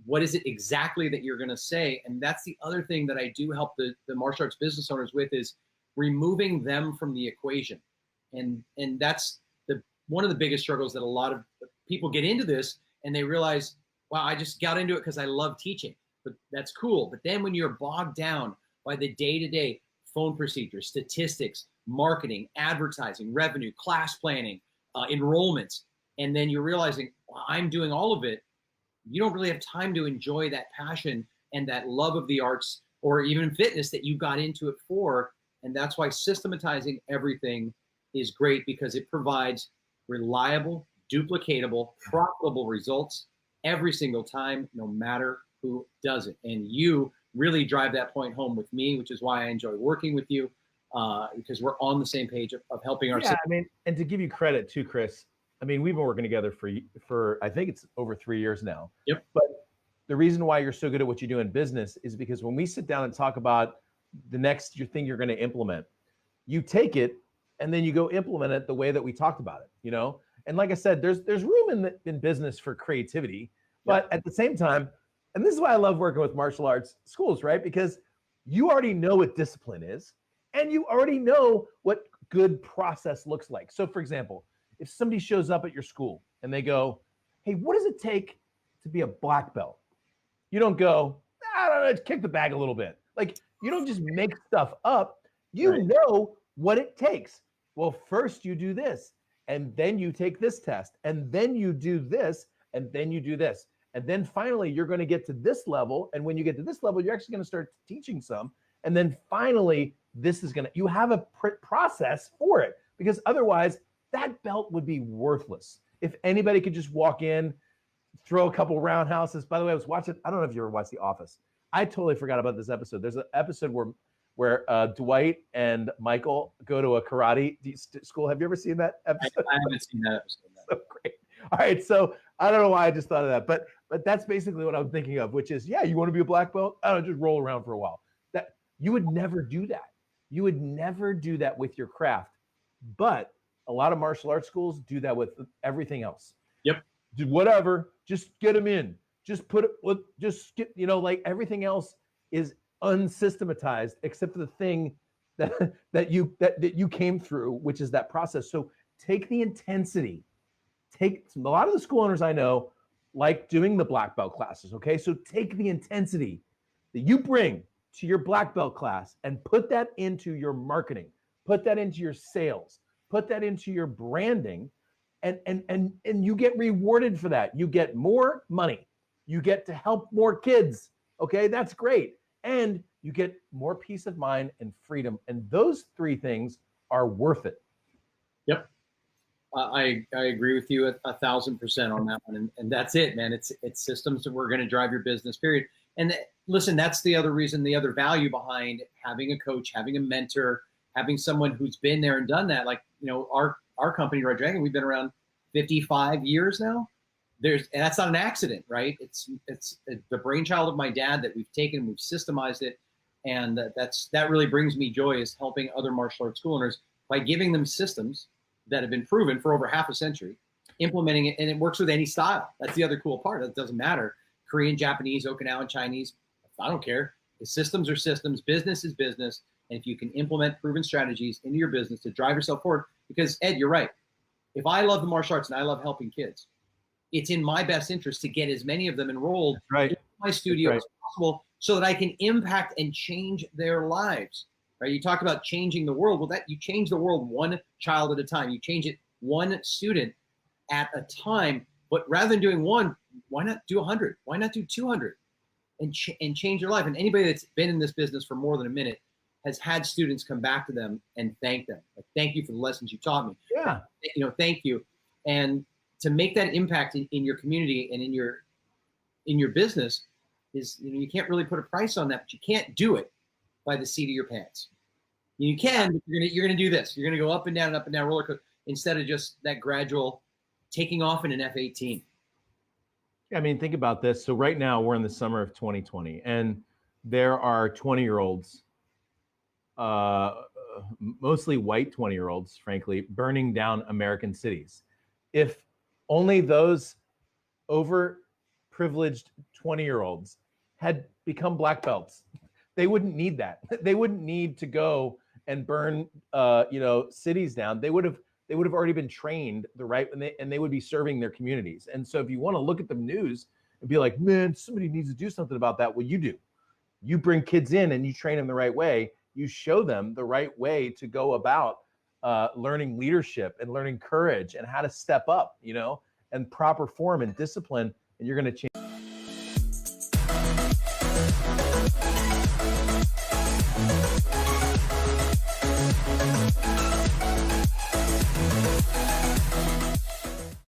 What is it exactly that you're going to say? And that's the other thing that I do help the martial arts business owners with, is removing them from the equation. And that's one of the biggest struggles, that a lot of people get into this and they realize, wow, I just got into it because I love teaching. But that's cool. But then when you're bogged down by the day-to-day phone procedures, statistics, marketing, advertising, revenue, class planning, enrollments, and then you're realizing, well, I'm doing all of it, you don't really have time to enjoy that passion and that love of the arts or even fitness that you got into it for. And that's why systematizing everything is great, because it provides reliable, duplicatable, profitable results every single time, no matter who does it. And you really drive that point home with me, which is why I enjoy working with you, because we're on the same page of helping our. Yeah, I mean, and to give you credit too, Chris, I mean, we've been working together for I think it's over 3 years now. Yep. But the reason why you're so good at what you do in business is because when we sit down and talk about the next thing you're going to implement, you take it and then you go implement it the way that we talked about it, you know? And like I said, there's room in business for creativity, but at the same time, and this is why I love working with martial arts schools, right? Because you already know what discipline is, and you already know what good process looks like. So for example, if somebody shows up at your school and they go, hey, what does it take to be a black belt? You don't go, I don't know, kick the bag a little bit. Like, you don't just make stuff up. You know what it takes. Well, first you do this, and then you take this test, and then you do this, and then you do this. And then finally, you're going to get to this level. And when you get to this level, you're actually going to start teaching some. And then finally, you have a process for it, because otherwise that belt would be worthless. If anybody could just walk in, throw a couple roundhouses. By the way, I was watching, I don't know if you ever watched The Office. I totally forgot about this episode. There's an episode where Dwight and Michael go to a karate school. Have you ever seen that episode? I haven't seen that episode. So great. All right, so I don't know why I just thought of that, but that's basically what I'm thinking of, which is, yeah, you want to be a black belt? I don't know, just roll around for a while. That you would never do that. You would never do that with your craft. But a lot of martial arts schools do that with everything else. Yep. Do whatever, just get them in. Just put it, just get, like everything else is unsystematized except for the thing that you came through, which is that process. So take the intensity. A lot of the school owners I know like doing the black belt classes. Okay, so take the intensity that you bring to your black belt class and put that into your marketing, put that into your sales, put that into your branding, and you get rewarded for that. You get more money. You get to help more kids. Okay, that's great. And you get more peace of mind and freedom. And those three things are worth it. Yep. I agree with you 1,000% on that one. And that's it, man. It's systems that we're going to drive your business, period. And listen, that's the other reason, the other value behind having a coach, having a mentor, having someone who's been there and done that. Like, our company, Red Dragon, we've been around 55 years now. And that's not an accident, right? It's the brainchild of my dad that we've taken, we've systemized it. And that really brings me joy, is helping other martial arts school owners by giving them systems that have been proven for over half a century, implementing it, and it works with any style. That's the other cool part. It doesn't matter. Korean, Japanese, Okinawan, Chinese, I don't care. The systems are systems, business is business. And if you can implement proven strategies into your business to drive yourself forward, because Ed, you're right. If I love the martial arts and I love helping kids, it's in my best interest to get as many of them enrolled in my studio as possible, so that I can impact and change their lives. Right? You talk about changing the world. Well, you change the world one child at a time. You change it one student at a time. But rather than doing one, why not do 100? Why not do 200 and change their life? And anybody that's been in this business for more than a minute has had students come back to them and thank them. Like, thank you for the lessons you taught me. Yeah. Thank you. And to make that impact in your community and in your business is, you can't really put a price on that, but you can't do it by the seat of your pants. You can, but you're gonna do this. You're gonna go up and down roller coaster, instead of just that gradual taking off in an F-18. I mean, think about this. So right now we're in the summer of 2020, and there are 20-year-olds, mostly white 20-year-olds, frankly, burning down American cities. If only those overprivileged 20-year-olds had become black belts, they wouldn't need that. They wouldn't need to go and burn, cities down. They would have already been trained the right, and they would be serving their communities. And so if you want to look at the news and be like, man, somebody needs to do something about that, well, you do. You bring kids in and you train them the right way. You show them the right way to go about learning leadership and learning courage and how to step up, and proper form and discipline, and you're going to change.